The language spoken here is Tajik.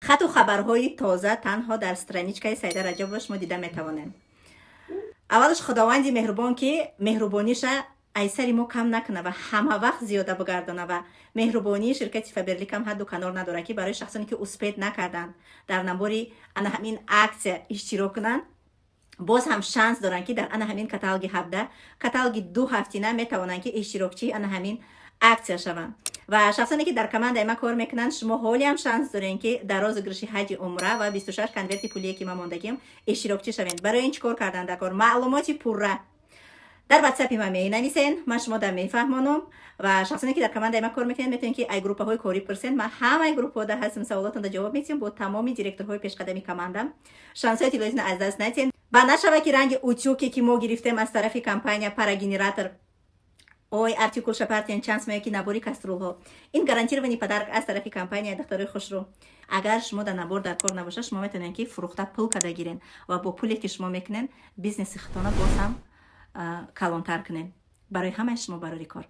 خط و خبرهای تازه تنها در страничкаи Саида Раҷабова шумо дида метавонед. аввалаш худованди меҳрубон ки меҳрубониша айсари мо кам накуна ва ҳама вақт зиёда бигардона ва меҳрубонии ширкати Фаберлик ҳам ҳадду канор надорад ки барои шахсоне ки успед накарданд дар набори ана ҳамин аксия иштирок кунанд, боз ҳам шанс доранд ки дар ана ҳамин каталоги 17 каталоги 2 ҳафтина метавонанд ки иштирокчии ана ҳамин аксия шаванд. ва шахсоне ки дар командаи ма кор мекунанд, шумо ҳоле ҳам шанс доред ки дар розыгриши ҳаҷи умра ва 26 конверти пулие ки ма мондагим иштирокчӣ шавед. барои ин чӣ кор кардан? Дакор маълумоти пурра дар ватсапи ма менависен, ман шумода мефаҳмонам ва шахсоне ки дар командаи ма кор мекунед метавонед ки ай группаҳои кори пурсен. ман ҳамаи группаҳода ҳастам, саволотонда ҷавоб медиҳам бо тамоми директорҳои пешқадами команда. шансҳои тиллоизна аз даст надиҳед. ва нашава ки ранги утюге ки мо гирифтем аз тарафи компания парагенератор ой артикул шапартиан чанс мея ки набори каструлҳо, ин гарантирований подарок аз тарафи компания духтарои хушрӯ. агар шумо дар набор дар кор набошад, шумо метавонед ки фурӯхта пул када гирен ва бо пуле ки шумо мекунед бизнеси худтона боз ҳам калонтар кунед. барои ҳамаи шумо барори кор.